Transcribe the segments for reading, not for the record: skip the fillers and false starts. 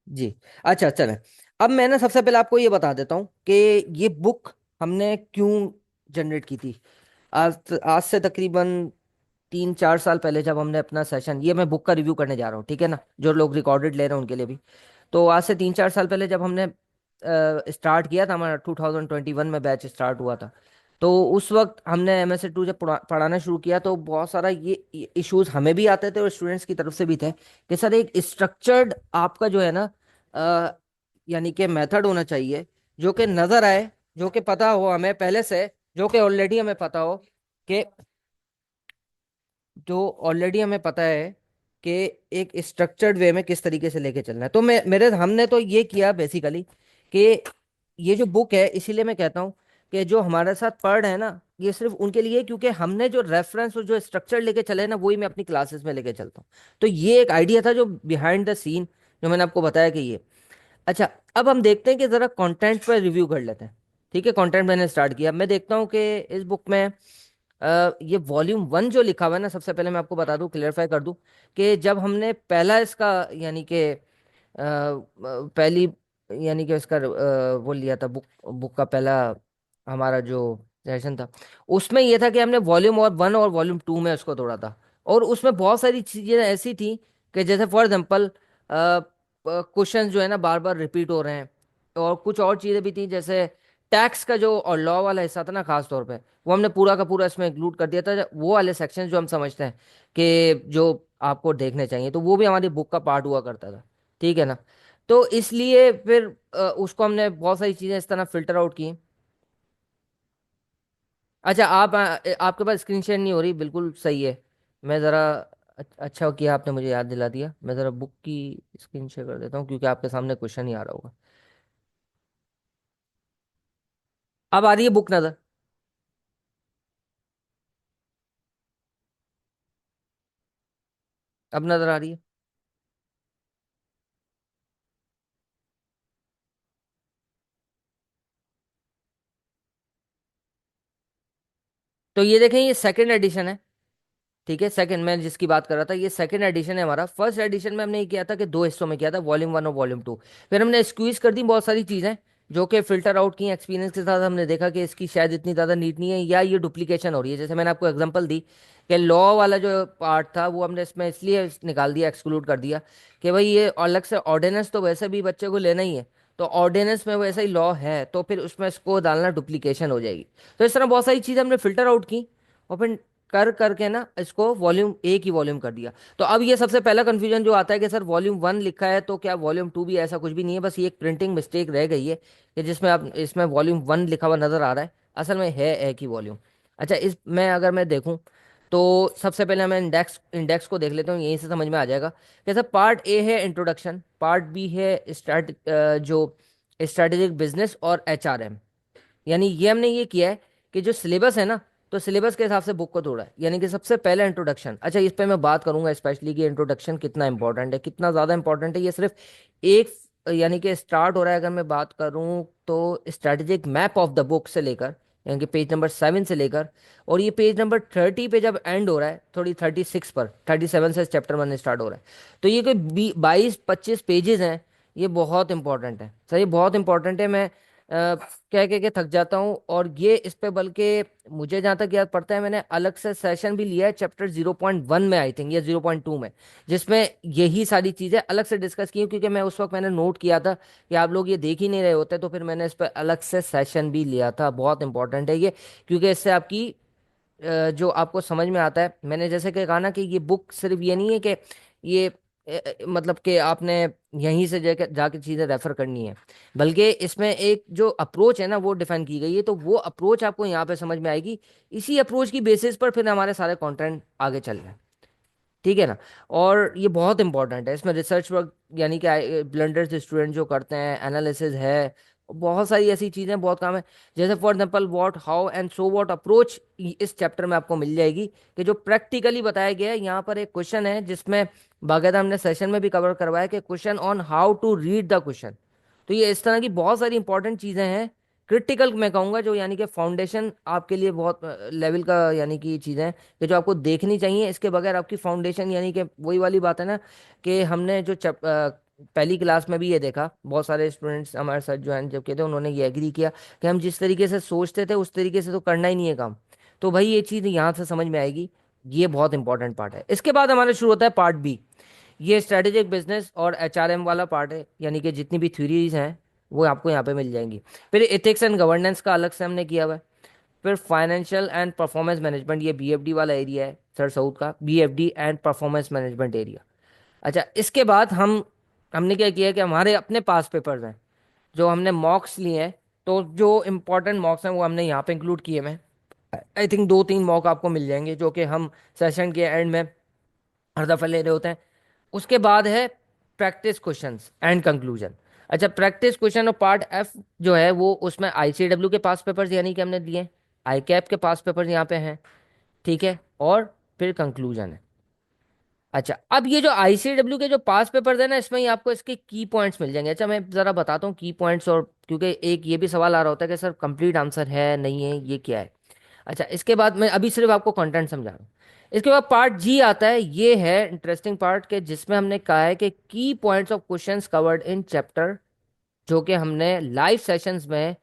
जी। अच्छा चलें। अब मैं ना सबसे पहले आपको ये बता देता हूँ कि ये बुक हमने क्यों जनरेट की थी। आज आज से तकरीबन 3-4 साल पहले जब हमने अपना सेशन, ये मैं बुक का रिव्यू करने जा रहा हूँ, ठीक है ना, जो लोग रिकॉर्डेड ले रहे हैं उनके लिए भी। तो आज से 3-4 साल पहले जब हमने स्टार्ट किया था, हमारा 2021 में बैच स्टार्ट हुआ था। तो उस वक्त हमने MS2 जब पढ़ाना शुरू किया तो बहुत सारा ये इश्यूज हमें भी आते थे और स्टूडेंट्स की तरफ से भी थे कि सर एक स्ट्रक्चर्ड आपका जो है ना अ, यानी कि मेथड होना चाहिए, जो कि नजर आए, जो कि पता हो हमें पहले से, जो कि ऑलरेडी हमें पता हो कि जो ऑलरेडी हमें पता है कि एक स्ट्रक्चर्ड वे में किस तरीके से लेके चलना है। तो मैं मेरे हमने तो ये किया बेसिकली कि ये जो बुक है, इसीलिए मैं कहता हूँ कि जो हमारे साथ पढ़ रहे हैं ना, ये सिर्फ उनके लिए है, क्योंकि हमने जो रेफरेंस और जो स्ट्रक्चर लेके चले हैं ना, वही मैं अपनी क्लासेस में लेके चलता हूँ। तो ये एक आइडिया था जो बिहाइंड द सीन, जो मैंने आपको बताया कि ये। अच्छा, अब हम देखते हैं कि जरा कंटेंट पर रिव्यू कर लेते हैं। ठीक है, कंटेंट मैंने स्टार्ट किया। मैं देखता हूँ कि इस बुक में ये वॉल्यूम 1 जो लिखा हुआ है ना, सबसे पहले मैं आपको बता दूं, क्लियरफाई कर दूं कि जब हमने पहला इसका यानी कि पहली यानी कि इसका वो लिया था, बुक बुक का पहला हमारा जो सेशन था, उसमें ये था कि हमने वॉल्यूम 1 और वॉल्यूम 2 में उसको तोड़ा था। और उसमें बहुत सारी चीजें ऐसी थी कि जैसे फॉर एग्जांपल क्वेश्चन जो है ना बार बार रिपीट हो रहे हैं। और कुछ और चीजें भी थी, जैसे टैक्स का जो और लॉ वाला हिस्सा था ना, खास तौर पे वो हमने पूरा का पूरा इसमें इंक्लूड कर दिया था। वो वाले सेक्शन जो हम समझते हैं कि जो आपको देखने चाहिए, तो वो भी हमारी बुक का पार्ट हुआ करता था। ठीक है ना। तो इसलिए फिर उसको हमने बहुत सारी चीजें इस तरह फिल्टर आउट की। अच्छा, आपके पास स्क्रीन शेयर नहीं हो रही, बिल्कुल सही है। मैं ज़रा अच्छा किया आपने मुझे याद दिला दिया। मैं ज़रा बुक की स्क्रीन शेयर कर देता हूँ, क्योंकि आपके सामने क्वेश्चन ही आ रहा होगा। अब आ रही है बुक नज़र? अब नज़र आ रही है? तो ये देखें, ये सेकंड एडिशन है। ठीक है, सेकंड, मैं जिसकी बात कर रहा था ये सेकंड एडिशन है हमारा। फर्स्ट एडिशन में हमने ये किया था कि दो हिस्सों में किया था, वॉल्यूम 1 और वॉल्यूम 2। फिर हमने स्क्वीज कर दी बहुत सारी चीजें, जो कि फिल्टर आउट की एक्सपीरियंस के साथ हमने देखा कि इसकी शायद इतनी ज्यादा नीड नहीं है, या ये डुप्लीकेशन हो रही है। जैसे मैंने आपको एग्जांपल दी कि लॉ वाला जो पार्ट था वो हमने इसमें इसलिए निकाल दिया, एक्सक्लूड कर दिया कि भाई ये अलग से ऑर्डिनेंस तो वैसे भी बच्चे को लेना ही है। तो ऑर्डिनेंस में वैसा ही लॉ है, तो फिर उसमें इसको डालना डुप्लीकेशन हो जाएगी। तो इस तरह बहुत सारी चीजें हमने फिल्टर आउट की और फिर कर करके ना इसको वॉल्यूम 1 की वॉल्यूम कर दिया। तो अब ये सबसे पहला कंफ्यूजन जो आता है कि सर वॉल्यूम 1 लिखा है तो क्या वॉल्यूम 2 भी? ऐसा कुछ भी नहीं है, बस ये एक प्रिंटिंग मिस्टेक रह गई है कि जिसमें आप इसमें वॉल्यूम 1 लिखा हुआ नजर आ रहा है, असल में है एक ही वॉल्यूम। अच्छा, इस मैं अगर मैं देखूं तो सबसे पहले मैं इंडेक्स इंडेक्स को देख लेता हूँ, यहीं से समझ में आ जाएगा। जैसे पार्ट ए है इंट्रोडक्शन, पार्ट बी है जो स्ट्रेटेजिक बिजनेस और HRM। यानी ये हमने ये किया है कि जो सिलेबस है ना, तो सिलेबस के हिसाब से बुक को तोड़ा है। यानी कि सबसे पहले इंट्रोडक्शन। अच्छा, इस पे मैं बात करूंगा स्पेशली कि इंट्रोडक्शन कितना इंपॉर्टेंट है, कितना ज़्यादा इंपॉर्टेंट है। ये सिर्फ एक यानी कि स्टार्ट हो रहा है, अगर मैं बात करूं तो strategic map of the book से लेकर, यानी कि पेज नंबर 7 से लेकर, और ये पेज नंबर 30 पे जब एंड हो रहा है, थोड़ी 36 पर, 37 से चैप्टर 1 स्टार्ट हो रहा है। तो ये कोई 22-25 पेजेस हैं। ये बहुत इंपॉर्टेंट है सर, ये बहुत इंपॉर्टेंट है। मैं कह कह के थक जाता हूँ। और ये इस पे बल्कि मुझे जहाँ तक याद पड़ता है, मैंने अलग से सेशन भी लिया है चैप्टर 0.1 में, आई थिंक, या 0.2 में, जिसमें यही सारी चीज़ें अलग से डिस्कस की हैं, क्योंकि मैं उस वक्त मैंने नोट किया था कि आप लोग ये देख ही नहीं रहे होते, तो फिर मैंने इस पर अलग से सेशन भी लिया था। बहुत इंपॉर्टेंट है ये, क्योंकि इससे आपकी जो आपको समझ में आता है। मैंने जैसे कि कहा ना कि ये बुक सिर्फ ये नहीं है कि ये मतलब कि आपने यहीं से जाके जाके चीज़ें रेफर करनी है, बल्कि इसमें एक जो अप्रोच है ना वो डिफाइन की गई है। तो वो अप्रोच आपको यहाँ पे समझ में आएगी। इसी अप्रोच की बेसिस पर फिर हमारे सारे कंटेंट आगे चल रहे हैं। ठीक है ना। और ये बहुत इंपॉर्टेंट है, इसमें रिसर्च वर्क, यानी कि ब्लेंडर्स स्टूडेंट जो करते हैं, एनालिसिस है, बहुत सारी ऐसी चीज़ें बहुत काम है। जैसे for example what, how and so what approach इस चैप्टर में आपको मिल जाएगी, कि जो प्रैक्टिकली बताया गया है। यहाँ पर एक क्वेश्चन है जिसमें बाकायदा हमने सेशन में भी कवर करवाया कि question on how to read the question. तो ये इस तरह की बहुत सारी इंपॉर्टेंट चीज़ें हैं, क्रिटिकल मैं कहूँगा, जो यानी कि फाउंडेशन आपके लिए बहुत लेवल का यानी कि चीज़ें हैं कि जो आपको देखनी चाहिए। इसके बगैर आपकी फाउंडेशन, यानी कि वही वाली बात है ना कि हमने जो पहली क्लास में भी ये देखा, बहुत सारे स्टूडेंट्स हमारे साथ जो हैं जब कहते उन्होंने ये एग्री किया कि हम जिस तरीके से सोचते थे उस तरीके से तो करना ही नहीं है काम। तो भाई ये चीज़ यहाँ से समझ में आएगी। ये बहुत इंपॉर्टेंट पार्ट है। इसके बाद हमारा शुरू होता है पार्ट बी। ये स्ट्रेटेजिक बिजनेस और एचआरएम वाला पार्ट है, यानी कि जितनी भी थ्योरीज हैं वो आपको यहाँ पे मिल जाएंगी। फिर एथिक्स एंड गवर्नेंस का अलग से हमने किया हुआ है। फिर फाइनेंशियल एंड परफॉर्मेंस मैनेजमेंट, ये बीएफडी वाला एरिया है सर, साउथ का BFD and performance management area. अच्छा, इसके बाद हमने क्या किया कि हमारे अपने पास पेपर्स हैं जो हमने मॉक्स लिए हैं। तो जो इम्पोर्टेंट मॉक्स हैं वो हमने यहाँ पे इंक्लूड किए हैं। आई थिंक 2-3 मॉक आपको मिल जाएंगे जो कि हम सेशन के एंड में हर दफा ले रहे होते हैं। उसके बाद है प्रैक्टिस क्वेश्चंस एंड कंक्लूजन। अच्छा, प्रैक्टिस क्वेश्चन और पार्ट एफ जो है वो उसमें आईसीडब्ल्यू के पास पेपर्स यानी कि हमने दिए, आई कैप के पास पेपर्स यहाँ पे हैं, ठीक है, और फिर कंक्लूजन है। अच्छा, अब ये जो आईसीडब्ल्यू के जो पास पेपर्स है ना, इसमें ही आपको इसके की पॉइंट्स मिल जाएंगे। अच्छा, मैं जरा बताता हूँ की पॉइंट्स, और क्योंकि एक ये भी सवाल आ रहा होता है कि सर कंप्लीट आंसर है नहीं है, ये क्या है। अच्छा, इसके बाद मैं अभी सिर्फ आपको कंटेंट समझा रहा हूँ। इसके बाद पार्ट जी आता है, ये है इंटरेस्टिंग पार्ट के जिसमें हमने कहा है कि की points of questions covered in chapter, जो कि हमने लाइव सेशंस में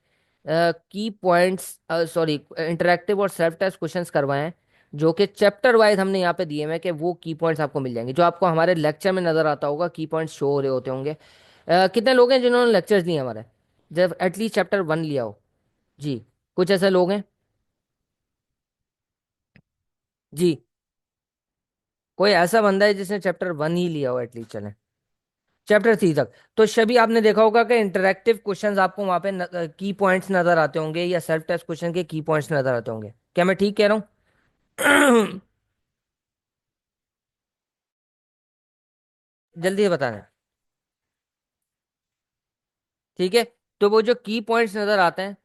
की पॉइंट्स, सॉरी, इंटरेक्टिव और सेल्फ टेस्ट क्वेश्चंस करवाए हैं, जो कि चैप्टर वाइज हमने यहाँ पे दिए हुए हैं कि वो की पॉइंट्स आपको मिल जाएंगे, जो आपको हमारे लेक्चर में नजर आता होगा की पॉइंट्स शो हो रहे होते होंगे। कितने लोग हैं जिन्होंने लेक्चर्स लिए हमारे, जब एटलीस्ट चैप्टर 1 लिया हो? जी, कुछ ऐसे लोग हैं? जी, कोई ऐसा बंदा है जिसने चैप्टर 1 ही लिया हो एटलीस्ट, चले चैप्टर 3 तक। तो सभी आपने देखा होगा कि इंटरेक्टिव क्वेश्चंस आपको वहां पे की पॉइंट्स नजर आते होंगे, या सेल्फ टेस्ट क्वेश्चन के की पॉइंट्स नजर आते होंगे। क्या मैं ठीक कह रहा हूँ? जल्दी से बताना, ठीक है। तो वो जो की पॉइंट्स नजर आते हैं,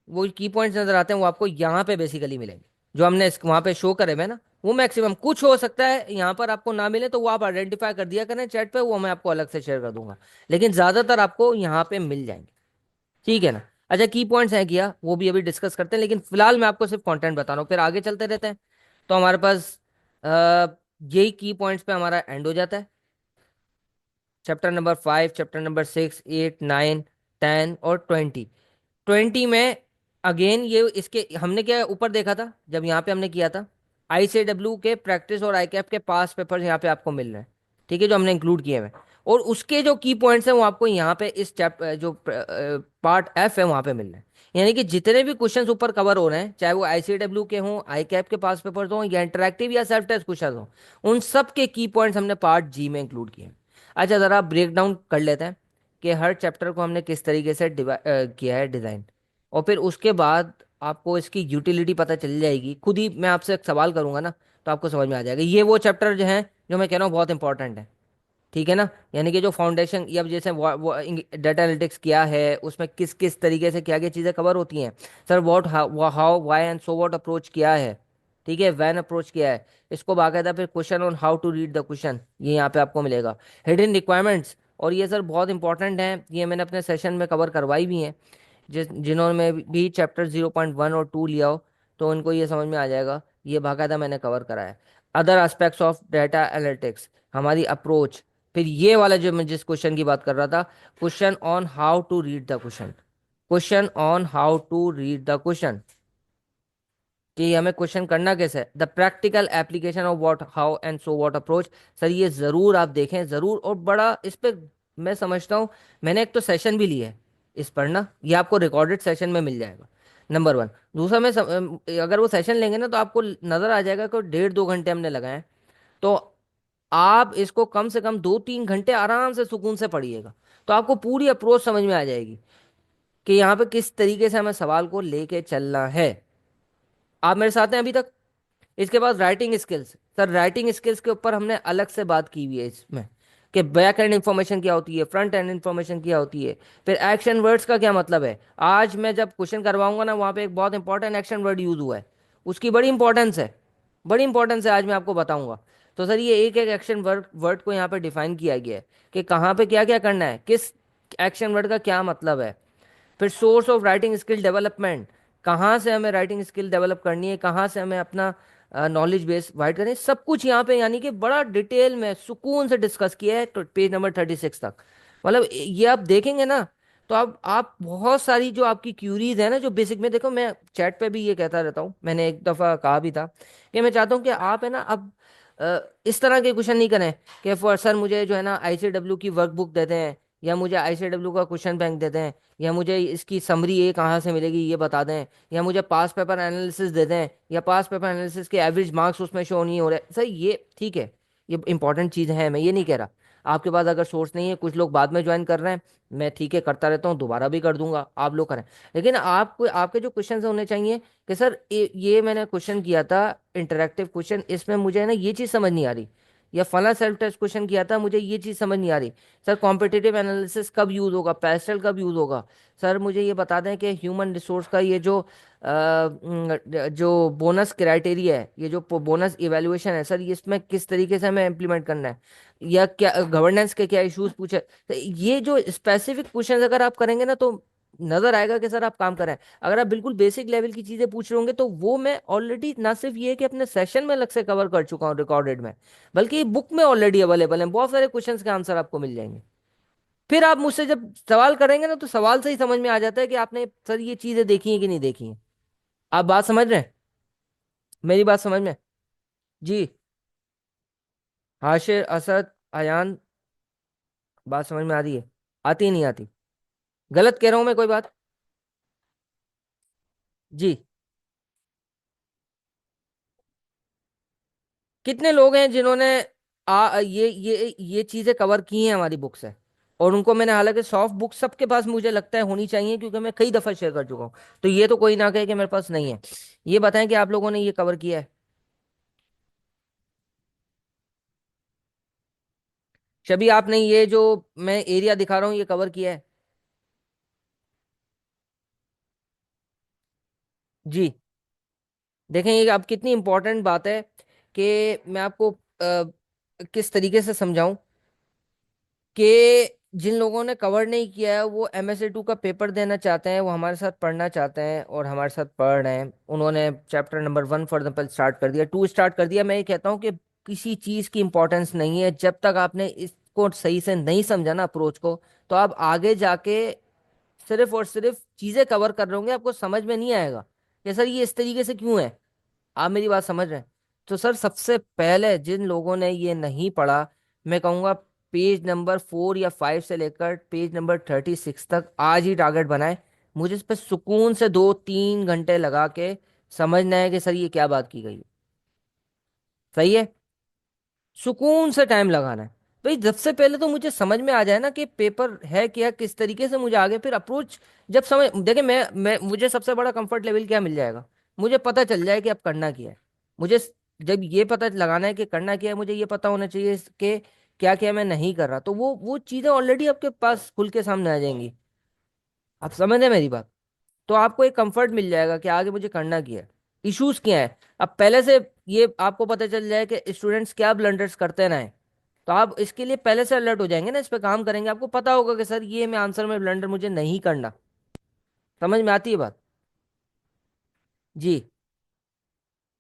वो की पॉइंट्स नजर आते हैं वो आपको यहाँ पे बेसिकली मिलेंगे, जो हमने वहां पे शो करे हुए हैं ना। वो मैक्सिमम, कुछ हो सकता है यहाँ पर आपको ना मिले तो वो आप आइडेंटिफाई कर दिया करें चैट पे, वो मैं आपको अलग से शेयर कर दूंगा। लेकिन ज्यादातर आपको यहाँ पे मिल जाएंगे, ठीक है ना। अच्छा, की पॉइंट्स हैं किया, वो भी अभी डिस्कस करते हैं, लेकिन फिलहाल मैं आपको सिर्फ कंटेंट बता रहा हूँ, फिर आगे चलते रहते हैं। तो हमारे पास यही की पॉइंट्स पे हमारा एंड हो जाता है। चैप्टर नंबर 5, चैप्टर नंबर 6, 8, 9, 10 और 20। 20 में अगेन ये इसके हमने क्या ऊपर देखा था जब यहाँ पे हमने किया था, आईसीडब्ल्यू के प्रैक्टिस और आईकैप के पास पेपर्स यहाँ पे आपको मिल रहे हैं, ठीक है, जो हमने इंक्लूड किए हुए हैं। और उसके जो की पॉइंट्स हैं वो आपको यहाँ पे इस जो पार्ट एफ है वहाँ पे मिल रहे हैं। यानी कि जितने भी क्वेश्चंस ऊपर कवर हो रहे हैं, चाहे वो आईसीडब्ल्यू के हों, आईकैप के पास पेपर्स हों, या इंटरेक्टिव या सेल्फ टेस्ट क्वेश्चन हों, उन सब के की पॉइंट्स हमने पार्ट जी में इंक्लूड किए हैं। अच्छा, ज़रा ब्रेक डाउन कर लेते हैं कि हर चैप्टर को हमने किस तरीके से किया है डिज़ाइन। और फिर उसके बाद आपको इसकी यूटिलिटी पता चल जाएगी, खुद ही मैं आपसे एक सवाल करूंगा ना तो आपको समझ में आ जाएगा। ये वो चैप्टर जो हैं जो मैं कह रहा हूँ बहुत इंपॉर्टेंट है, ठीक है ना। यानी कि जो फाउंडेशन, या जैसे वो डाटा एनालिटिक्स क्या है, उसमें किस किस तरीके से क्या क्या चीज़ें कवर होती हैं। Sir what, how why and so what approach क्या है, ठीक है, वैन अप्रोच क्या है, इसको बाकायदा फिर question on how to read the question, ये यहाँ पे आपको मिलेगा। हिडन रिक्वायरमेंट्स, और ये सर बहुत इंपॉर्टेंट है, ये मैंने अपने सेशन में कवर करवाई भी हैं। जिन्होंने भी चैप्टर 0.1 और 2 लिया हो तो उनको ये समझ में आ जाएगा, ये बाकायदा मैंने कवर करा है। Other aspects of data analytics, हमारी अप्रोच। फिर ये वाला जो मैं जिस क्वेश्चन की बात कर रहा था, question on how to read the question, question on how to read the question, कि हमें क्वेश्चन करना कैसे है, the practical application of what, how and so what approach. Sir ये जरूर आप देखें जरूर, और बड़ा इस पे मैं समझता हूँ, मैंने एक तो सेशन भी लिया है इस पर ना, ये आपको रिकॉर्डेड सेशन में मिल जाएगा, नंबर 1। दूसरा अगर वो सेशन लेंगे ना तो आपको नजर आ जाएगा कि 1.5-2 घंटे हमने लगाए हैं। तो आप इसको कम से कम 2-3 घंटे आराम से सुकून से पढ़िएगा, तो आपको पूरी अप्रोच समझ में आ जाएगी कि यहाँ पे किस तरीके से हमें सवाल को लेके चलना है। आप मेरे साथ हैं अभी तक? इसके बाद writing skills, sir writing skills के ऊपर हमने अलग से बात की हुई है इसमें, कि बैक एंड इन्फॉर्मेशन क्या होती है, फ्रंट एंड इन्फॉर्मेशन क्या होती है, फिर एक्शन वर्ड्स का क्या मतलब है। आज मैं जब क्वेश्चन करवाऊंगा ना, वहाँ पे एक बहुत इंपॉर्टेंट एक्शन वर्ड यूज हुआ है, उसकी बड़ी इंपॉर्टेंस है, बड़ी इंपॉर्टेंस है, आज मैं आपको बताऊंगा। तो सर ये एक एक एक्शन वर्ड वर्ड को यहाँ पे डिफाइन किया गया है कि कहाँ पे क्या क्या करना है, किस एक्शन वर्ड का क्या मतलब है। फिर source of writing skill development, कहाँ से हमें राइटिंग स्किल डेवलप करनी है, कहाँ से हमें अपना नॉलेज बेस वाइड करें, सब कुछ यहाँ पे यानी कि बड़ा डिटेल में सुकून से डिस्कस किया है, तो पेज नंबर 36 तक। मतलब ये आप देखेंगे ना, तो आप बहुत सारी जो आपकी क्यूरीज है ना, जो बेसिक में, देखो मैं चैट पे भी ये कहता रहता हूँ, मैंने एक दफा कहा भी था कि मैं चाहता हूँ कि आप है ना अब इस तरह के क्वेश्चन नहीं करें कि फॉर सर मुझे जो है ना आईसीडब्ल्यू की वर्कबुक देते हैं, या मुझे आईसीडब्ल्यू का क्वेश्चन बैंक देते हैं, या मुझे इसकी समरी ये कहाँ से मिलेगी ये बता दें, या मुझे पास पेपर एनालिसिस दे दें, या पास पेपर एनालिसिस के एवरेज मार्क्स उसमें शो नहीं हो रहे। सर ये ठीक है, ये इंपॉर्टेंट चीज़ है, मैं ये नहीं कह रहा। आपके पास अगर सोर्स नहीं है, कुछ लोग बाद में ज्वाइन कर रहे हैं, मैं ठीक है करता रहता हूँ, दोबारा भी कर दूंगा, आप लोग करें। लेकिन आपको आपके जो क्वेश्चन होने चाहिए कि सर ये मैंने क्वेश्चन किया था, इंटरेक्टिव क्वेश्चन, इसमें मुझे है ना ये चीज़ समझ नहीं आ रही, या फला सेल्फ टेस्ट क्वेश्चन किया था, मुझे ये चीज़ समझ नहीं आ रही। सर कॉम्पिटिटिव एनालिसिस कब यूज़ होगा, पेस्टल कब यूज़ होगा। सर मुझे ये बता दें कि ह्यूमन रिसोर्स का ये जो बोनस क्राइटेरिया है, ये जो बोनस इवेल्युएशन है सर, ये इसमें किस तरीके से हमें इम्प्लीमेंट करना है, या क्या गवर्नेंस के क्या इश्यूज पूछे। तो ये जो स्पेसिफिक क्वेश्चन अगर आप करेंगे ना, तो नजर आएगा कि सर आप काम कर रहे हैं। अगर आप बिल्कुल बेसिक लेवल की चीजें पूछ रहे होंगे, तो वो मैं ऑलरेडी ना सिर्फ ये कि अपने सेशन में अलग से कवर कर चुका हूँ रिकॉर्डेड में, बल्कि बुक में ऑलरेडी अवेलेबल है, बहुत सारे क्वेश्चंस के आंसर आपको मिल जाएंगे। फिर आप मुझसे जब सवाल करेंगे ना, तो सवाल से ही समझ में आ जाता है कि आपने सर ये चीजें देखी हैं कि नहीं देखी हैं। आप बात समझ रहे हैं, मेरी बात समझ में? जी। हाशिर, असद, अयान, बात समझ में आ रही है? आती ही नहीं आती? गलत कह रहा हूं मैं कोई बात? जी। कितने लोग हैं जिन्होंने ये चीजें कवर की हैं हमारी बुक से, और उनको मैंने, हालांकि सॉफ्ट बुक सबके पास मुझे लगता है होनी चाहिए, क्योंकि मैं कई दफा शेयर कर चुका हूं। तो ये तो कोई ना कहे कि मेरे पास नहीं है। ये बताएं कि आप लोगों ने ये कवर किया है। शबी आपने ये जो मैं एरिया दिखा रहा हूँ ये कवर किया है? जी। देखें ये अब कितनी इंपॉर्टेंट बात है कि मैं आपको किस तरीके से समझाऊं कि जिन लोगों ने कवर नहीं किया है, वो MSA 2 का पेपर देना चाहते हैं, वो हमारे साथ पढ़ना चाहते हैं और हमारे साथ पढ़ रहे हैं। उन्होंने chapter number 1 for example start कर दिया, 2 स्टार्ट कर दिया। मैं ये कहता हूँ कि किसी चीज़ की इंपॉर्टेंस नहीं है जब तक आपने इसको सही से नहीं समझा ना, अप्रोच को। तो आप आगे जाके सिर्फ और सिर्फ चीज़ें कवर कर रहे होंगे, आपको समझ में नहीं आएगा कि सर ये इस तरीके से क्यों है। आप मेरी बात समझ रहे हैं? तो सर सबसे पहले जिन लोगों ने ये नहीं पढ़ा, मैं कहूँगा पेज नंबर 4 या 5 से लेकर पेज नंबर 36 तक आज ही टारगेट बनाए। मुझे इस पर सुकून से 2-3 घंटे लगा के समझना है कि सर ये क्या बात की गई है। सही है? सुकून से टाइम लगाना है। भाई सबसे पहले तो मुझे समझ में आ जाए ना कि पेपर है क्या, किस तरीके से मुझे आगे फिर अप्रोच। जब समझ देखिए, मैं मुझे सबसे बड़ा कंफर्ट लेवल क्या मिल जाएगा, मुझे पता चल जाए कि अब करना क्या है। मुझे जब ये पता लगाना है कि करना क्या है, मुझे ये पता होना चाहिए कि क्या क्या मैं नहीं कर रहा, तो वो चीज़ें ऑलरेडी आपके पास खुल के सामने आ जाएंगी। आप समझ रहे हैं मेरी बात? तो आपको एक कंफर्ट मिल जाएगा कि आगे मुझे करना क्या है, इश्यूज क्या है। अब पहले से ये आपको पता चल जाए कि स्टूडेंट्स क्या ब्लंडर्स करते ना है, तो आप इसके लिए पहले से अलर्ट हो जाएंगे ना, इस पे काम करेंगे, आपको पता होगा कि सर ये मैं आंसर में ब्लंडर मुझे नहीं करना। समझ में आती है बात? जी।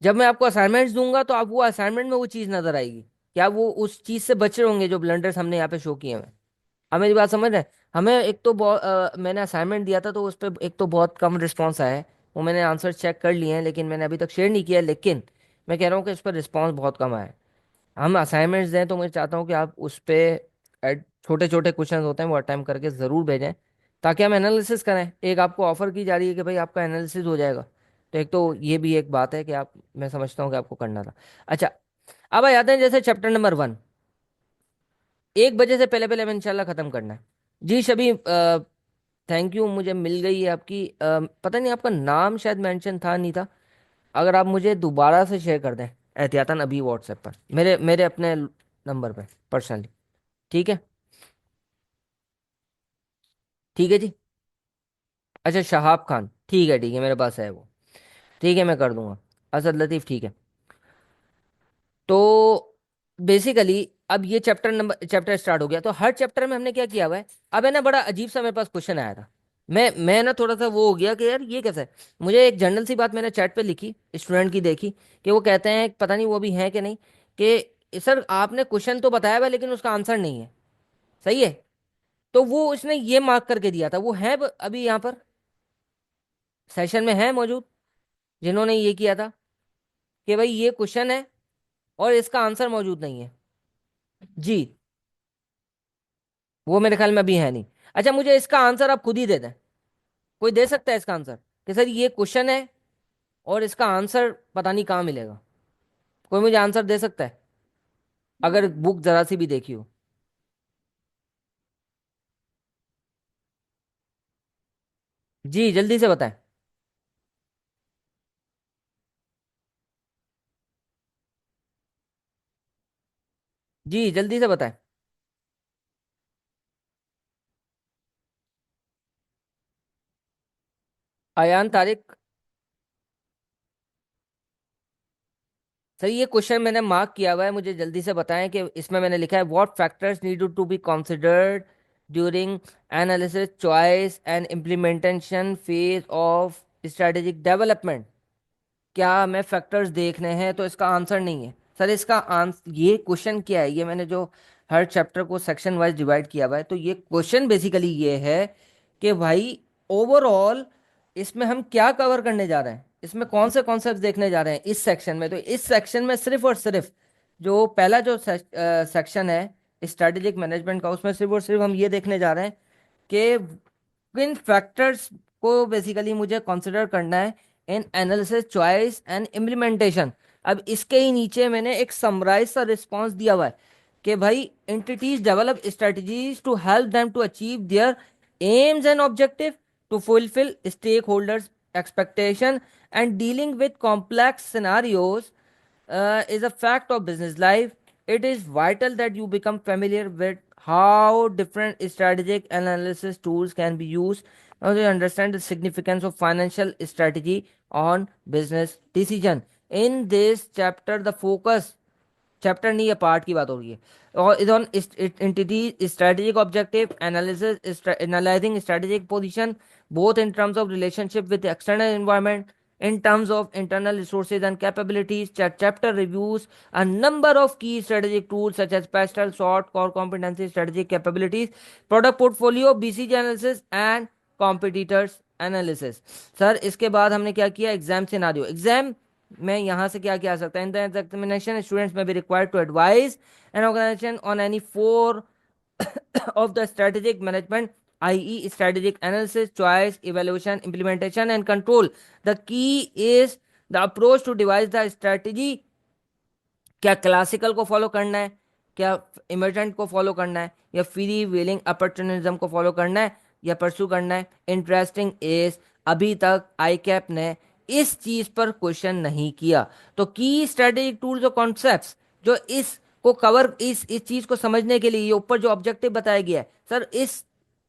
जब मैं आपको असाइनमेंट्स दूंगा, तो आप वो असाइनमेंट में वो चीज़ नजर आएगी, क्या वो उस चीज़ से बचे होंगे जो ब्लंडर्स हमने यहाँ पे शो किए हैं। आप मेरी बात समझ रहे हैं? हमें एक तो बहुत मैंने असाइनमेंट दिया था, तो उस पर एक तो बहुत कम रिस्पांस आया है। वो मैंने आंसर चेक कर लिए हैं, लेकिन मैंने अभी तक शेयर नहीं किया है। लेकिन मैं कह रहा हूँ कि इस पर रिस्पांस बहुत कम आया है। हम असाइनमेंट्स दें, तो मैं चाहता हूँ कि आप उस पर छोटे छोटे क्वेश्चन होते हैं वो अटेम्प्ट करके ज़रूर भेजें, ताकि हम एनालिसिस करें। एक आपको ऑफर की जा रही है कि भाई आपका एनालिसिस हो जाएगा, तो एक तो ये भी एक बात है कि आप, मैं समझता हूँ कि आपको करना था। अच्छा, अब आ जाते हैं जैसे चैप्टर नंबर 1, 1 बजे से पहले पहले हमें इंशाल्लाह ख़त्म करना है। जी शबी, थैंक यू, मुझे मिल गई है आपकी पता नहीं आपका नाम शायद मेंशन था नहीं था। अगर आप मुझे दोबारा से शेयर कर दें एहतियातन अभी व्हाट्सएप पर, मेरे मेरे अपने नंबर पे पर्सनली। ठीक है? ठीक है जी। अच्छा, शहाब खान, ठीक है मेरे पास है वो। ठीक है, मैं कर दूंगा। असद लतीफ़, ठीक है। तो बेसिकली अब ये चैप्टर स्टार्ट हो गया, तो हर चैप्टर में हमने क्या किया हुआ है। अब है ना, बड़ा अजीब सा मेरे पास क्वेश्चन आया था। मैं ना थोड़ा सा वो हो गया कि यार ये कैसे है। मुझे एक जनरल सी बात मैंने चैट पे लिखी, स्टूडेंट की देखी, कि वो कहते हैं, पता नहीं वो भी हैं कि नहीं, कि सर आपने क्वेश्चन तो बताया हुआ है, लेकिन उसका आंसर नहीं है। सही है? तो वो उसने ये मार्क करके दिया था, वो है अभी यहाँ पर सेशन में है मौजूद, जिन्होंने ये किया था कि भाई ये क्वेश्चन है और इसका आंसर मौजूद नहीं है। जी। वो मेरे ख्याल में अभी है नहीं। अच्छा, मुझे इसका आंसर आप खुद ही दे दें। कोई दे सकता है इसका आंसर कि सर ये क्वेश्चन है और इसका आंसर पता नहीं कहाँ मिलेगा? कोई मुझे आंसर दे सकता है अगर बुक जरा सी भी देखी हो? जी जल्दी से बताएं। जी जल्दी से बताएं। अयान तारिक। सर ये क्वेश्चन मैंने मार्क किया हुआ है, मुझे जल्दी से बताएं कि इसमें मैंने लिखा है what factors need to be considered during analysis choice and implementation phase of strategic development. क्या हमें फैक्टर्स देखने हैं? तो इसका आंसर नहीं है सर। इसका आंसर, ये क्वेश्चन क्या है, ये मैंने जो हर चैप्टर को सेक्शन वाइज डिवाइड किया हुआ है, तो ये क्वेश्चन बेसिकली ये है कि भाई ओवरऑल इसमें हम क्या कवर करने जा रहे हैं, इसमें कौन से कॉन्सेप्ट देखने जा रहे हैं इस सेक्शन में। तो इस सेक्शन में सिर्फ और सिर्फ जो पहला जो सेक्शन है स्ट्रेटेजिक मैनेजमेंट का, उसमें सिर्फ और सिर्फ हम ये देखने जा रहे हैं कि किन फैक्टर्स को बेसिकली मुझे कंसिडर करना है इन एनालिसिस चॉइस एंड इम्प्लीमेंटेशन। अब इसके ही नीचे मैंने एक समराइज सा रिस्पॉन्स दिया हुआ है कि भाई entities develop strategies to help them to achieve their aims and objective, to fulfil stake holders expectation and dealing with complex scenarios is a fact of business life. It is vital that you become familiar with how different strategic analysis tools can be used. Now you understand the significance of financial strategy on business decision. In this chapter, the focus, chapter नहीं, ये part की बात हो रही है, और is on entity strategic objective analysis, analysing strategic position both in terms of relationship with the external environment, in terms of internal resources and capabilities. Chapter reviews a number of key strategic tools such as pastel sort core competency strategic capabilities, product portfolio, bcg analysis and competitors analysis. Sir इसके बाद हमने क्या किया, exam scenario. Exam में यहाँ से क्या किया जा सकता है, इन द एग्जामिनेशन स्टूडेंट्स में be required to advise an organization on any four of the strategic management, i.e., strategic analysis, choice, evaluation, implementation, and control. The key is the approach to devise the strategy। क्या classical को follow करना है, क्या emergent को follow करना है, या free wheeling opportunism को फॉलो करना है, या परसू करना है। इंटरेस्टिंग इज अभी तक आई कैप ने इस चीज पर क्वेश्चन नहीं किया। तो की स्ट्रेटेजिक टूल्स और कॉन्सेप्ट्स जो इस को कवर, इस चीज को समझने के लिए ये ऊपर जो ऑब्जेक्टिव बताया गया है सर, इस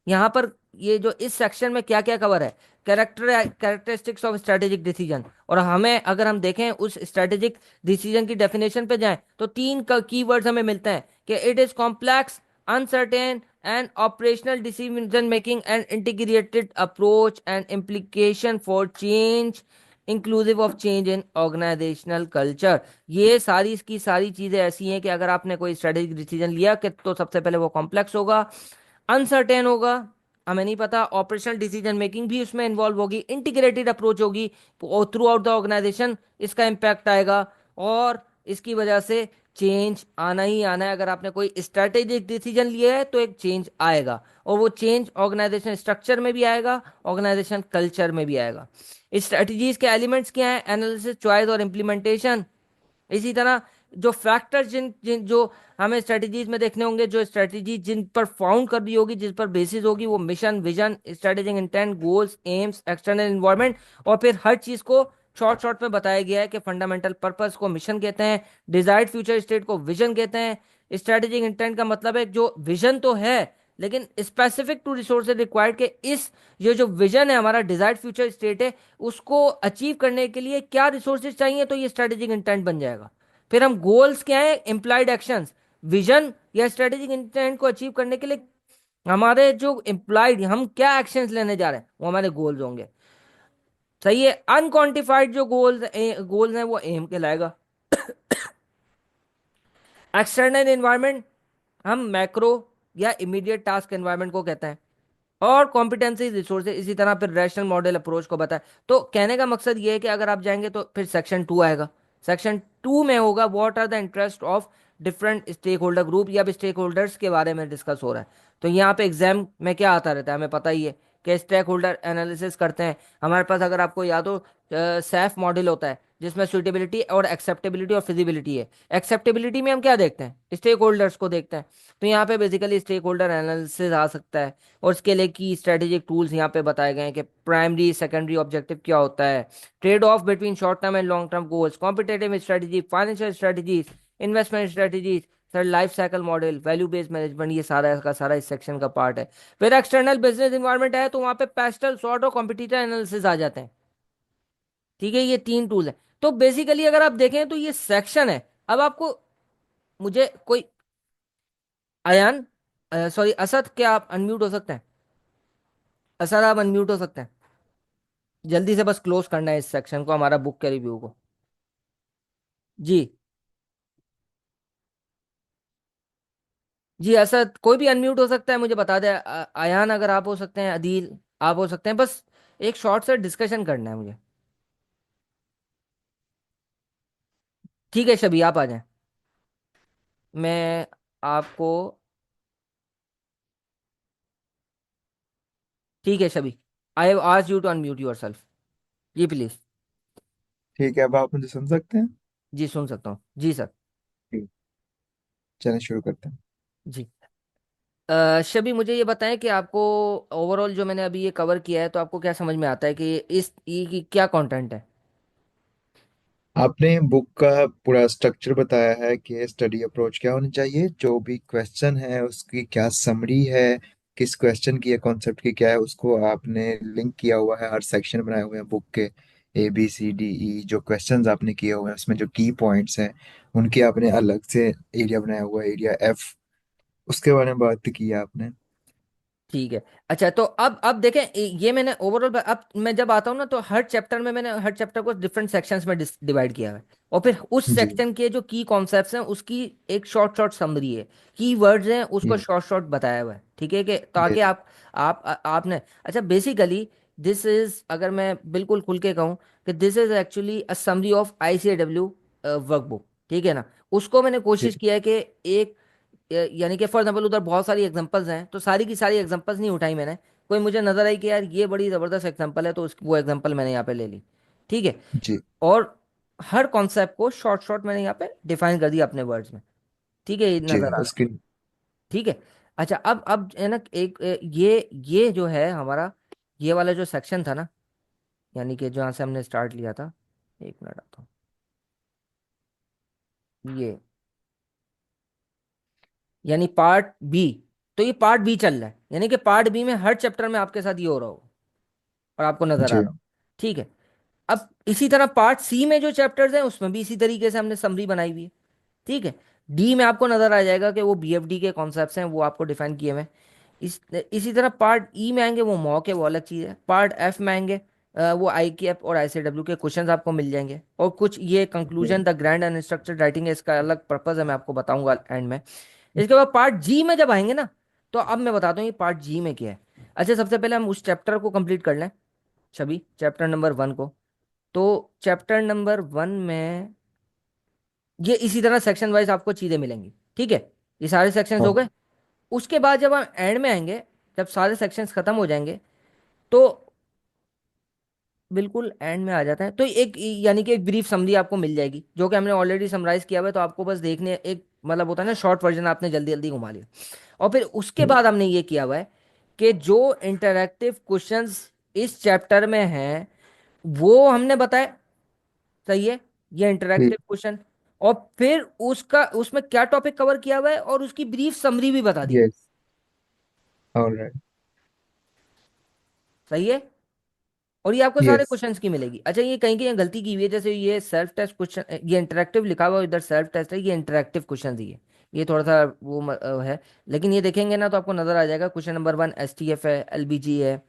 यहाँ पर ये जो इस सेक्शन में क्या क्या कवर है, कैरेक्टरिस्टिक्स ऑफ स्ट्रेटेजिक डिसीजन। और हमें अगर हम देखें उस स्ट्रेटेजिक डिसीजन की डेफिनेशन पे जाएं तो तीन कीवर्ड्स हमें मिलते हैं कि it is complex, uncertain and operational decision making and integrated approach and implication for change inclusive of change in organizational culture. ये सारी की सारी चीजें ऐसी हैं कि अगर आपने कोई स्ट्रेटेजिक डिसीजन लिया कि तो सबसे पहले वो कॉम्प्लेक्स होगा, अनसर्टेन होगा, हमें नहीं पता, ऑपरेशनल डिसीजन मेकिंग भी उसमें इन्वॉल्व होगी, इंटीग्रेटेड अप्रोच होगी थ्रू आउट द ऑर्गेनाइजेशन, इसका इम्पैक्ट आएगा, और इसकी वजह से चेंज आना ही आना है। अगर आपने कोई स्ट्रेटेजिक डिसीजन लिया है तो एक चेंज आएगा, और वो चेंज ऑर्गेनाइजेशन स्ट्रक्चर में भी आएगा, ऑर्गेनाइजेशन कल्चर में भी आएगा। स्ट्रेटजीज के एलिमेंट्स क्या हैं, एनालिसिस, चॉइस और इम्प्लीमेंटेशन। इसी तरह जो फैक्टर्स जिन जिन जो हमें स्ट्रेटजीज में देखने होंगे, जो स्ट्रेटजी जिन पर फाउंड कर रही होगी, जिस पर बेसिस होगी, वो mission, vision, strategic intent, goals, AIIMS, external environment. और फिर हर चीज को शॉर्ट शॉर्ट में बताया गया है कि फंडामेंटल पर्पस को मिशन कहते हैं, डिजायर्ड फ्यूचर स्टेट को विजन कहते हैं। स्ट्रेटेजिक इंटेंट का मतलब है जो विजन तो है लेकिन स्पेसिफिक टू रिसोर्सेज रिक्वायर्ड, के इस ये जो विजन है हमारा, डिजायर्ड फ्यूचर स्टेट है, उसको अचीव करने के लिए क्या रिसोर्सेज चाहिए, तो ये स्ट्रेटेजिक इंटेंट बन जाएगा। फिर हम गोल्स क्या है, इंप्लाइड एक्शंस। विजन या स्ट्रेटेजिक इंटेंट को अचीव करने के लिए हमारे जो इंप्लाइड हम क्या एक्शंस लेने जा रहे हैं वो हमारे गोल्स होंगे। सही है। अनक्वांटिफाइड जो गोल्स हैं वो एम कहलाएगा। एक्सटर्नल एनवायरनमेंट हम मैक्रो, या इमीडिएट टास्क एनवायरनमेंट को कहते हैं। और कॉम्पिटेंसी रिसोर्सेज इसी तरह फिर रैशनल मॉडल अप्रोच को बताए। तो कहने का मकसद ये है कि अगर आप जाएंगे तो फिर सेक्शन 2 आएगा। सेक्शन 2 में होगा what are the interest of different stake holder group, या स्टेक होल्डर्स के बारे में डिस्कस हो रहा है। तो यहाँ पे एग्जाम में क्या आता रहता है हमें पता ही है कि स्टेक होल्डर एनालिसिस करते हैं हमारे पास। अगर आपको याद हो, सैफ मॉडल होता है जिसमें सुइटेबिलिटी और एक्सेप्टेबिलिटी और फिजिबिलिटी है। एक्सेप्टेबिलिटी में हम क्या देखते हैं, स्टेक होल्डर्स को देखते हैं। तो यहाँ पे बेसिकली स्टेक होल्डर एनालिसिस आ सकता है। और इसके लिए की स्ट्रेटेजिक टूल्स यहाँ पे बताए गए हैं कि प्राइमरी सेकेंडरी ऑब्जेक्टिव क्या होता है, trade off between short term and long term goals, competitive strategy, financial strategies, investment strategies, sir life cycle model, value based management, ये सारा का सारा इस सेक्शन का पार्ट है। फिर एक्सटर्नल बिजनेस इन्वायरमेंट है तो वहाँ पे पेस्टल सॉर्ट और कॉम्पिटिटर एनालिसिस आ जाते हैं। ठीक है, ये 3 टूल है। तो बेसिकली अगर आप देखें तो ये सेक्शन है। अब आपको, मुझे कोई, अयान, सॉरी असद, क्या आप अनम्यूट हो सकते हैं? असद आप अनम्यूट हो सकते हैं? जल्दी से बस क्लोज करना है इस सेक्शन को, हमारा बुक के रिव्यू को। जी। जी असद, कोई भी अनम्यूट हो सकता है, मुझे बता दे। अयान अगर आप हो सकते हैं, अदील आप हो सकते हैं, बस एक शॉर्ट से डिस्कशन करना है मुझे। ठीक है शबी, आप आ जाएं। मैं आपको, ठीक है Shabi, I have asked you to unmute yourself. जी प्लीज। ठीक है, अब आप मुझे सुन सकते हैं? जी सुन सकता हूँ जी सर। ठीक, चलिए शुरू करते हैं। जी। शबी मुझे ये बताएं कि आपको ओवरऑल जो मैंने अभी ये कवर किया है तो आपको क्या समझ में आता है कि इस ई की क्या कंटेंट है? आपने बुक का पूरा स्ट्रक्चर बताया है कि स्टडी अप्रोच क्या होनी चाहिए, जो भी क्वेश्चन है उसकी क्या समरी है, किस क्वेश्चन की या कॉन्सेप्ट की क्या है, उसको आपने लिंक किया हुआ है। हर सेक्शन बनाए हुए हैं बुक के, ABCDE जो क्वेश्चंस आपने किए हुए हैं उसमें जो की पॉइंट्स हैं उनके आपने अलग से एरिया बनाया हुआ है, एरिया F, उसके बारे में बात की है आपने। ठीक है। अच्छा, तो अब देखें, ये मैंने ओवरऑल, अब मैं जब आता हूँ ना तो हर चैप्टर में मैंने हर चैप्टर को डिफरेंट सेक्शंस में डिवाइड किया है। और फिर उस जी। सेक्शन के जो की कॉन्सेप्ट्स हैं उसकी एक शॉर्ट शॉर्ट समरी है, की वर्ड्स हैं उसको यस। शॉर्ट शॉर्ट बताया हुआ है। ठीक है, कि ताकि यस। आपने, अच्छा बेसिकली दिस इज, अगर मैं बिल्कुल खुल के कहूँ कि this is actually a summary of ICAW workbook. ठीक है ना? उसको मैंने जी। कोशिश किया है कि एक, यानी कि फॉर एग्जाम्पल उधर बहुत सारी एग्जांपल्स हैं तो सारी की सारी एग्जांपल्स नहीं उठाई मैंने। कोई मुझे नजर आई कि यार ये बड़ी ज़बरदस्त एग्जांपल है तो वो एग्जांपल मैंने यहाँ पे ले ली। ठीक है। जी। और हर कॉन्सेप्ट को शॉर्ट शॉर्ट मैंने यहाँ पे डिफाइन कर दिया अपने वर्ड्स में। ठीक है, ये जी नजर आ रहा है? उसकी। ठीक है। अच्छा, अब है ना एक, ये जो है हमारा, ये वाला जो सेक्शन था ना, यानी कि जहाँ से हमने स्टार्ट लिया था, एक मिनट आता हूँ, ये यानी पार्ट बी। तो ये पार्ट बी चल रहा है, यानी कि पार्ट बी में हर चैप्टर में आपके साथ ये हो रहा होगा और आपको नजर आ जी। रहा हो। ठीक है। अब इसी तरह पार्ट सी में जो चैप्टर्स हैं उसमें भी इसी तरीके से हमने समरी बनाई हुई है। ठीक है। डी में आपको नजर आ जाएगा कि वो BFD के कॉन्सेप्ट्स हैं वो आपको डिफाइन किए हुए हैं। इसी तरह पार्ट ई में आएंगे वो मॉक है, वो अलग चीज़ है। पार्ट एफ में आएंगे वो IKF और ICW के क्वेश्चंस आपको मिल जाएंगे, और कुछ ये जी। Conclusion the grand unstructured writing है, इसका अलग पर्पज है, मैं आपको बताऊंगा एंड में। इसके बाद पार्ट जी में जब आएंगे ना, तो अब मैं बताता हूँ ये पार्ट जी में क्या है। अच्छा, सबसे पहले हम उस चैप्टर को कंप्लीट कर लें, छवि चैप्टर नंबर 1 को। तो चैप्टर नंबर 1 में ये इसी तरह सेक्शन वाइज आपको चीजें मिलेंगी। ठीक है, ये सारे सेक्शंस हो हाँ। गए। उसके बाद जब हम एंड में आएंगे, जब सारे सेक्शंस खत्म हो जाएंगे, तो बिल्कुल एंड में आ जाता है तो एक, यानी कि एक ब्रीफ समरी आपको मिल जाएगी जो कि हमने ऑलरेडी समराइज किया हुआ है। तो आपको बस देखने, एक मतलब होता है ना शॉर्ट वर्जन, आपने जल्दी जल्दी घुमा लिया। और फिर उसके बाद हमने ये किया हुआ है कि जो इंटरैक्टिव क्वेश्चंस इस चैप्टर में हैं वो हमने बताया। सही है, ये इंटरैक्टिव ठीक। क्वेश्चन। और फिर उसका, उसमें क्या टॉपिक कवर किया हुआ है और उसकी ब्रीफ समरी भी बता दी। यस। ऑलराइट। सही है। और ये आपको सारे यस। क्वेश्चंस की मिलेगी। अच्छा, ये कहीं कहीं गलती की हुई है, जैसे ये सेल्फ टेस्ट क्वेश्चन, ये इंटरैक्टिव लिखा हुआ है, इधर सेल्फ टेस्ट है, ये इंटरैक्टिव क्वेश्चन ही है। ये थोड़ा सा वो है। लेकिन ये देखेंगे ना तो आपको नजर आ जाएगा, क्वेश्चन नंबर 1 STF है, LBG है,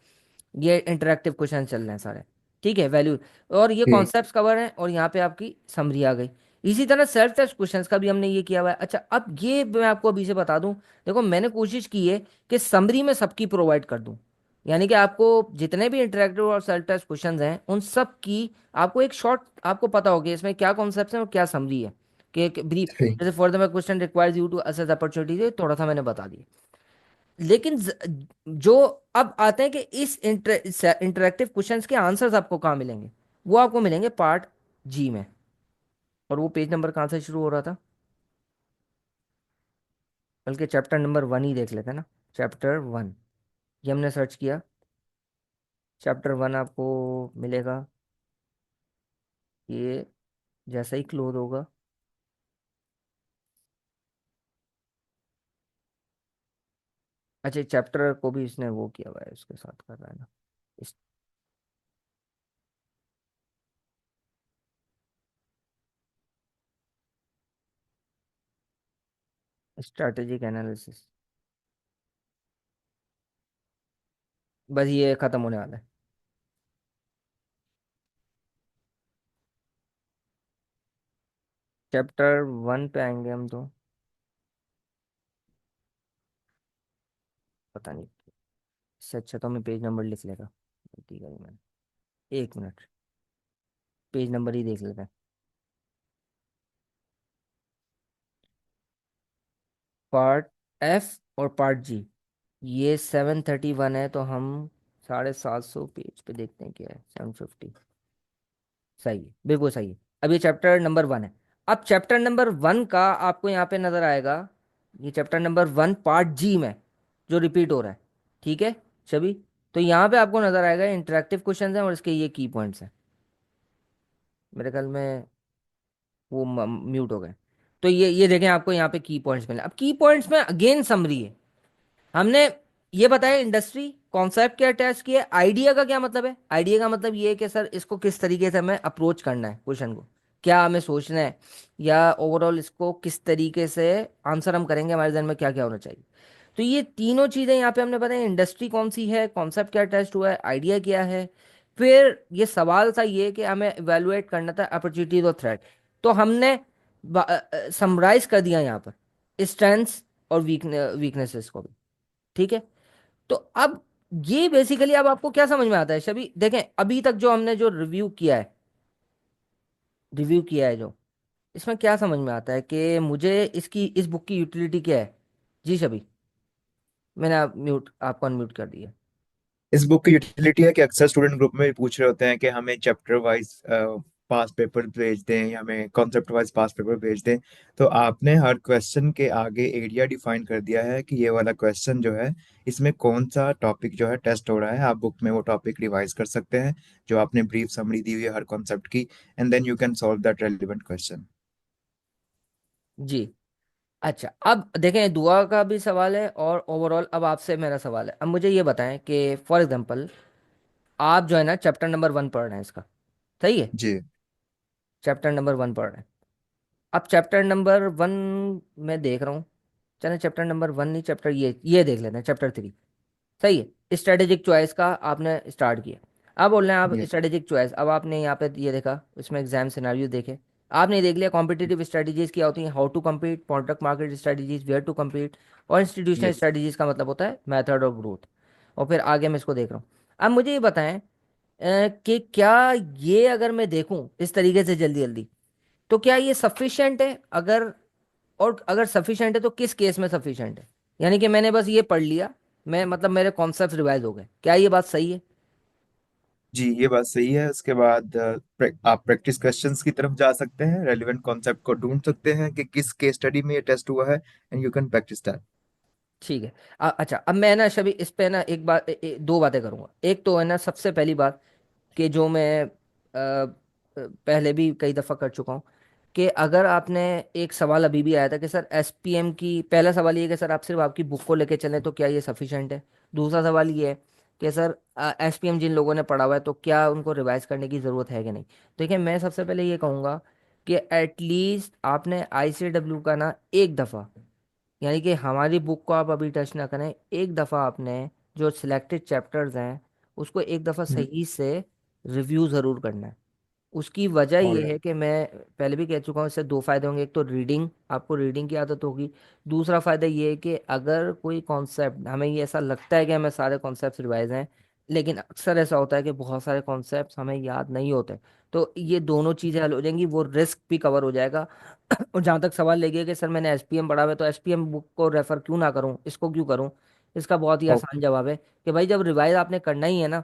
ये इंटरैक्टिव क्वेश्चन चल रहे हैं सारे। ठीक है, वैल्यू, और ये ठीक। कॉन्सेप्ट्स कवर हैं, और यहाँ पे आपकी समरी आ गई। इसी तरह सेल्फ टेस्ट क्वेश्चंस का भी हमने ये किया हुआ है। अच्छा, अब ये मैं आपको अभी से बता दूं, देखो मैंने कोशिश की है कि समरी में सबकी प्रोवाइड कर दूं, यानी कि आपको जितने भी इंटरेक्टिव और सेल्फ टेस्ट क्वेश्चंस हैं उन सब की आपको एक शॉर्ट, आपको पता होगा इसमें क्या कॉन्सेप्ट्स हैं और क्या समरी है, कि एक ब्रीफ, सही। जैसे for the question requires you to assess opportunity, थोड़ा सा मैंने बता दिया। लेकिन जो अब आते हैं कि इस इंटरेक्टिव क्वेश्चंस के आंसर्स आपको कहाँ मिलेंगे, वो आपको मिलेंगे पार्ट जी में। और वो पेज नंबर कहाँ से शुरू हो रहा था, बल्कि चैप्टर नंबर 1 ही देख लेते हैं ना। चैप्टर 1, ये हमने सर्च किया, चैप्टर 1 आपको मिलेगा, ये जैसा ही क्लोज होगा। अच्छा, चैप्टर को भी इसने वो किया हुआ है, उसके साथ कर रहा है ना, स्ट्रैटेजिक एनालिसिस, बस ये खत्म होने वाला है। चैप्टर 1 पे आएंगे हम तो, पता नहीं, इससे अच्छा तो हमें पेज नंबर लिख लेगा, गलती करी मैंने, 1 मिनट, पेज नंबर ही देख लेते हैं। पार्ट एफ और पार्ट जी, ये 731 है, तो हम 750 पेज पे देखते हैं क्या है, 750, सही है, बिल्कुल सही है। अब ये चैप्टर नंबर 1 है। अब चैप्टर नंबर 1 का आपको यहाँ पे नजर आएगा, ये चैप्टर नंबर 1 पार्ट जी में जो रिपीट हो रहा है, ठीक है सभी। तो यहाँ पे आपको नजर आएगा इंटरेक्टिव क्वेश्चंस हैं और इसके ये की पॉइंट्स हैं, मेरे ख्याल में वो म्यूट हो गए। तो ये देखें, आपको यहाँ पे की पॉइंट्स मिले। अब की पॉइंट्स में अगेन समरी है, हमने ये बताया इंडस्ट्री कॉन्सेप्ट क्या अटैच किया है, आइडिया का क्या मतलब है, आइडिया का मतलब ये है कि सर इसको किस तरीके से हमें अप्रोच करना है क्वेश्चन को, क्या हमें सोचना है, या ओवरऑल इसको किस तरीके से आंसर हम करेंगे, हमारे जहन में क्या क्या होना चाहिए। तो ये तीनों चीजें यहाँ पे हमने बताया, इंडस्ट्री कौन सी है, कॉन्सेप्ट क्या अटैच हुआ है, आइडिया क्या है। फिर ये सवाल था ये कि हमें इवेलुएट करना था अपॉर्चुनिटीज और थ्रेट, तो हमने समराइज कर दिया यहाँ पर स्ट्रेंथ्स और वीकनेसेस को भी, ठीक है। तो अब ये बेसिकली अब आपको क्या समझ में आता है सभी, देखें अभी तक जो हमने जो रिव्यू किया है जो, इसमें क्या समझ में आता है कि मुझे इसकी इस बुक की यूटिलिटी क्या है। जी सभी, मैंने आपको अनम्यूट कर दिया। इस बुक की यूटिलिटी है कि अक्सर स्टूडेंट ग्रुप में भी पूछ रहे होते हैं कि हमें चैप्टर वाइज पास पेपर भेज दें या हमें कॉन्सेप्ट वाइज पास पेपर भेज दें। तो आपने हर क्वेश्चन के आगे एरिया डिफाइन कर दिया है कि ये वाला क्वेश्चन जो है इसमें कौन सा टॉपिक जो है टेस्ट हो रहा है। आप बुक में वो टॉपिक रिवाइज कर सकते हैं जो आपने ब्रीफ समरी दी हुई है हर कॉन्सेप्ट की, and then you can solve that relevant question. जी। अच्छा, अब देखें दुआ का भी सवाल है और ओवरऑल अब आपसे मेरा सवाल है, अब मुझे ये बताएं कि फॉर एग्जांपल आप जो है ना चैप्टर नंबर 1 पढ़ रहे हैं इसका, सही है, जी। चैप्टर नंबर 1 पढ़ रहे हैं। अब चैप्टर नंबर 1 मैं देख रहा हूँ, चलें चैप्टर नंबर 1 नहीं, चैप्टर ये देख लेते हैं, चैप्टर 3, सही है, स्ट्रेटेजिक चॉइस का आपने स्टार्ट किया। अब बोल रहे हैं आप ये स्ट्रेटेजिक चॉइस, अब आपने यहाँ पे ये देखा, इसमें एग्जाम सिनारियो देखे, आपने देख लिया कॉम्पिटिटिव स्ट्रेटजीज क्या होती हैं, how to compete, product market strategies, where to compete, और इंस्टीट्यूशनल यस। स्ट्रेटजीज का मतलब होता है मेथड और ग्रोथ। और फिर आगे मैं इसको देख रहा हूँ। अब मुझे ये बताएं कि क्या ये अगर मैं देखूं इस तरीके से जल्दी जल्दी, तो क्या ये सफिशिएंट है, अगर और अगर सफिशिएंट है तो किस केस में सफिशिएंट है, यानी कि मैंने बस ये पढ़ लिया, मैं मतलब मेरे कॉन्सेप्ट रिवाइज हो गए, क्या ये बात सही है। जी, ये बात सही है। उसके बाद आप प्रैक्टिस क्वेश्चंस की तरफ जा सकते हैं, रेलिवेंट कॉन्सेप्ट को ढूंढ सकते हैं कि किस केस स्टडी में ये टेस्ट हुआ है, and you can practice that. ठीक है। अच्छा, अब मैं ना शबी इस पे ना एक बात दो बातें करूंगा। एक तो है ना सबसे पहली बात, कि जो मैं पहले भी कई दफ़ा कर चुका हूँ, कि अगर आपने, एक सवाल अभी भी आया था कि सर एसपीएम की, पहला सवाल ये है कि सर आप सिर्फ आपकी बुक को लेके चलें तो क्या ये सफिशिएंट है। दूसरा सवाल ये है कि सर एसपीएम जिन लोगों ने पढ़ा हुआ है तो क्या उनको रिवाइज करने की ज़रूरत है कि नहीं। देखिए मैं सबसे पहले ये कहूँगा कि एटलीस्ट आपने आईसीडब्ल्यू का ना एक दफ़ा, यानी कि हमारी बुक को आप अभी टच ना करें, एक दफ़ा आपने जो सिलेक्टेड चैप्टर्स हैं उसको एक दफ़ा सही से रिव्यू ज़रूर करना है। उसकी वजह ये है ऑलराइट। कि मैं पहले भी कह चुका हूँ, इससे दो फायदे होंगे। एक तो रीडिंग, आपको रीडिंग की आदत होगी। दूसरा फायदा ये है कि अगर कोई कॉन्सेप्ट हमें ये ऐसा लगता है कि हमें सारे कॉन्सेप्ट रिवाइज हैं, लेकिन अक्सर ऐसा होता है कि बहुत सारे कॉन्सेप्ट हमें याद नहीं होते, तो ये दोनों चीज़ें हल हो जाएंगी, वो रिस्क भी कवर हो जाएगा। और जहाँ तक सवाल लेके कि सर मैंने एसपीएम पढ़ा हुआ है तो एसपीएम बुक को रेफर क्यों ना करूँ, इसको क्यों करूँ, इसका बहुत ही आसान ओके। जवाब है कि भाई जब रिवाइज आपने करना ही है ना,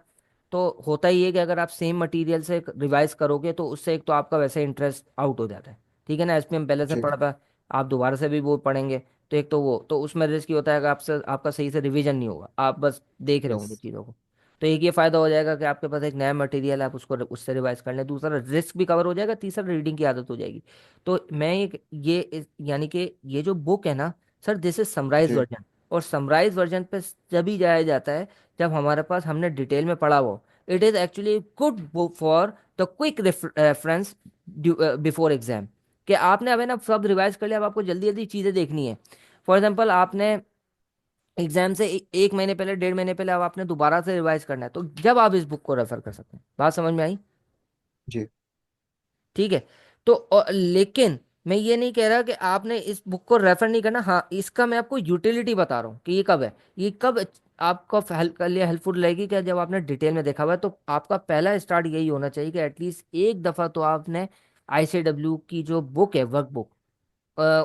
तो होता ही है कि अगर आप सेम मटेरियल से रिवाइज करोगे तो उससे एक तो आपका वैसे इंटरेस्ट आउट हो जाता है, ठीक है ना। एसपीएम पहले से जी। पढ़ा था, आप दोबारा से भी वो पढ़ेंगे तो एक तो वो तो उसमें रिस्क ये होता है कि आपसे आपका सही से रिवीजन नहीं होगा, आप बस देख रहे यस। होंगे चीज़ों को। तो एक ये फायदा हो जाएगा कि आपके पास एक नया मटेरियल है, आप उसको उससे रिवाइज कर लें। दूसरा रिस्क भी कवर हो जाएगा, तीसरा रीडिंग की आदत हो जाएगी। तो मैं एक ये यानी कि ये जो बुक है ना सर, दिस इज समराइज जी। वर्जन। और समराइज वर्जन पे जब जाया जाता है जब हमारे पास हमने डिटेल में पढ़ा हो। It is actually good book for the quick reference before exam. कि आपने अभी ना सब रिवाइज कर लिया, अब आपको जल्दी जल्दी चीज़ें देखनी है। फॉर एग्जाम्पल आपने एग्जाम से एक महीने पहले, 1.5 महीने पहले अब आपने दोबारा से रिवाइज करना है, तो जब आप इस बुक को रेफर कर सकते हैं। बात समझ में आई? जी। ठीक है। तो लेकिन मैं ये नहीं कह रहा कि आपने इस बुक को रेफर नहीं करना। हाँ, इसका मैं आपको यूटिलिटी बता रहा हूँ कि ये कब है, ये कब आपको हेल्प के लिए हेल्पफुल रहेगी। कि जब आपने डिटेल में देखा हुआ है तो आपका पहला स्टार्ट यही होना चाहिए कि एटलीस्ट एक दफ़ा तो आपने आईसीडब्ल्यू की जो बुक है, वर्क बुक,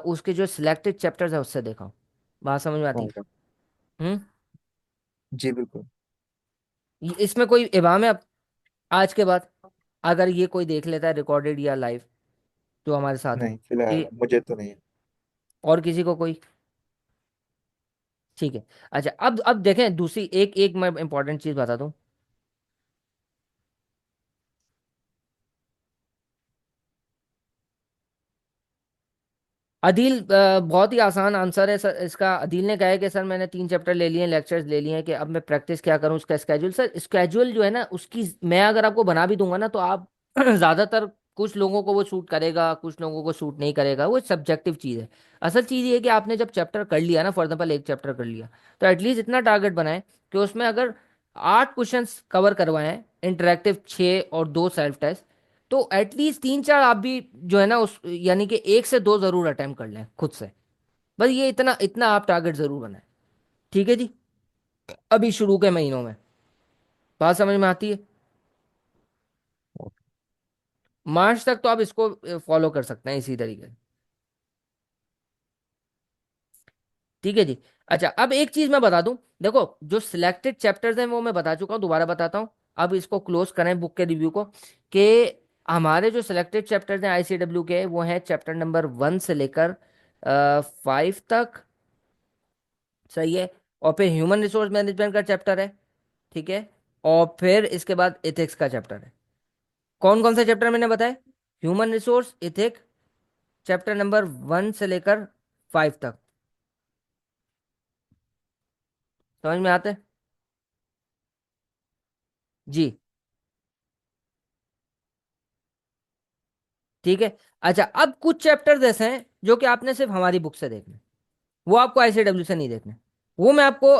उसके जो सिलेक्टेड चैप्टर्स है उससे देखा हो। बात समझ में आती? ऑलराइट। हम्म। जी बिल्कुल। इसमें कोई इबाम है अब आज के बाद, अगर ये कोई देख लेता है रिकॉर्डेड या लाइव जो हमारे साथ है, नहीं, फिलहाल कि मुझे तो नहीं है। और किसी को कोई? ठीक है। अच्छा, अब देखें दूसरी एक एक मैं इंपॉर्टेंट चीज बता दूं। अदील बहुत ही आसान आंसर है सर इसका। अदील ने कहा है कि सर मैंने 3 चैप्टर ले लिए हैं, लेक्चर्स ले लिए हैं, कि अब मैं प्रैक्टिस क्या करूं, उसका स्केड्यूल। सर स्केड्यूल जो है ना उसकी मैं अगर आपको बना भी दूंगा ना तो आप ज्यादातर, कुछ लोगों को वो सूट करेगा, कुछ लोगों को सूट नहीं करेगा, वो सब्जेक्टिव चीज़ है। असल चीज़ ये है कि आपने जब चैप्टर कर लिया ना, फॉर एग्जाम्पल एक चैप्टर कर लिया, तो एटलीस्ट इतना टारगेट बनाए कि उसमें अगर 8 क्वेश्चंस कवर करवाए हैं, इंटरेक्टिव 6 और 2 सेल्फ टेस्ट, तो एटलीस्ट 3 4 आप भी जो है ना उस यानी कि 1 से 2 जरूर अटेम्प्ट कर लें खुद से। बस ये इतना इतना आप टारगेट जरूर बनाएं। ठीक है जी, अभी शुरू के महीनों में। बात समझ में आती है? मार्च तक तो आप इसको फॉलो कर सकते हैं इसी तरीके से। ठीक है जी। अच्छा, अब एक चीज मैं बता दूं। देखो, जो सिलेक्टेड चैप्टर्स हैं वो मैं बता चुका हूं, दोबारा बताता हूं। अब इसको क्लोज करें बुक के रिव्यू को, कि हमारे जो सिलेक्टेड चैप्टर्स हैं आईसीडब्ल्यू के, वो हैं चैप्टर नंबर 1 से लेकर 5 तक। सही है। और फिर ह्यूमन रिसोर्स मैनेजमेंट का चैप्टर है। ठीक है। और फिर इसके बाद इथिक्स का चैप्टर है। कौन कौन से चैप्टर मैंने बताए? Human resource, ethics, chapter number 1 से लेकर 5 तक। समझ में आते हैं? जी। ठीक है। अच्छा, अब कुछ चैप्टर्स ऐसे हैं जो कि आपने सिर्फ हमारी बुक से देखने, वो आपको आईसीडब्ल्यू से नहीं देखने। वो मैं आपको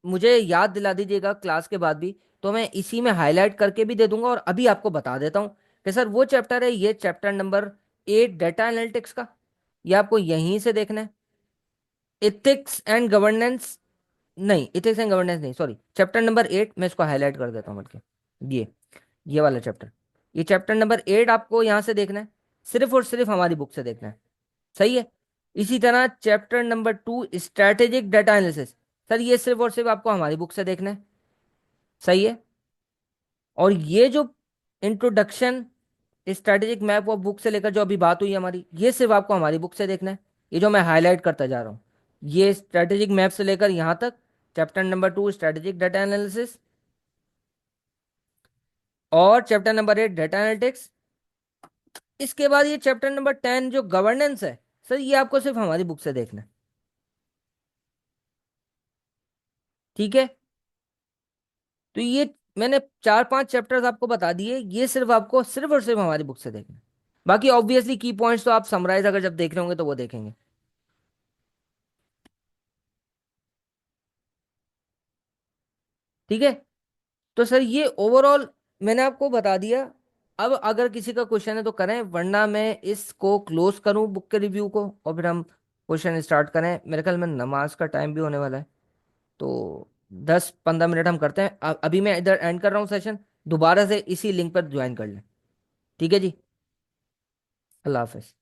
मुझे याद दिला दीजिएगा क्लास के बाद भी, तो मैं इसी में हाईलाइट करके भी दे दूंगा। और अभी आपको बता देता हूँ कि सर वो चैप्टर है, ये चैप्टर नंबर 8 डेटा एनालिटिक्स का, ये आपको यहीं से देखना है। इथिक्स एंड गवर्नेंस, नहीं इथिक्स एंड गवर्नेंस नहीं, सॉरी, चैप्टर नंबर 8 मैं इसको हाईलाइट कर देता हूँ बल्कि, ये वाला चैप्टर, ये चैप्टर नंबर 8 आपको यहाँ से देखना है, सिर्फ और सिर्फ हमारी बुक से देखना है। सही है। इसी तरह chapter number 2 strategic data analysis, sir ये सिर्फ और सिर्फ आपको हमारी बुक से देखना है। सही है। और ये जो introduction strategic map of book से लेकर जो अभी बात हुई हमारी, ये सिर्फ आपको हमारी बुक से देखना है। ये जो मैं हाईलाइट करता जा रहा हूँ, ये स्ट्रैटेजिक मैप से लेकर यहाँ तक, chapter number 2 strategic data analysis, और चैप्टर नंबर 8 डाटा एनालिटिक्स। इसके बाद ये चैप्टर नंबर 10 जो गवर्नेंस है, सर ये आपको सिर्फ हमारी बुक से देखना है। ठीक है। तो ये मैंने 4 5 चैप्टर्स आपको बता दिए, ये सिर्फ आपको सिर्फ और सिर्फ हमारी बुक से देखना है। बाकी ऑब्वियसली की पॉइंट्स तो आप समराइज अगर जब देख रहे होंगे तो वो देखेंगे। ठीक है। तो सर ये ओवरऑल मैंने आपको बता दिया अब अगर किसी का क्वेश्चन है तो करें, वरना मैं इसको क्लोज करूं बुक के रिव्यू को, और फिर हम क्वेश्चन स्टार्ट करें। मेरे ख्याल में नमाज का टाइम भी होने वाला है, तो 10-15 मिनट हम करते हैं। अभी मैं इधर एंड कर रहा हूँ सेशन, दोबारा से इसी लिंक पर ज्वाइन कर लें। ठीक है जी। अल्लाह हाफिज।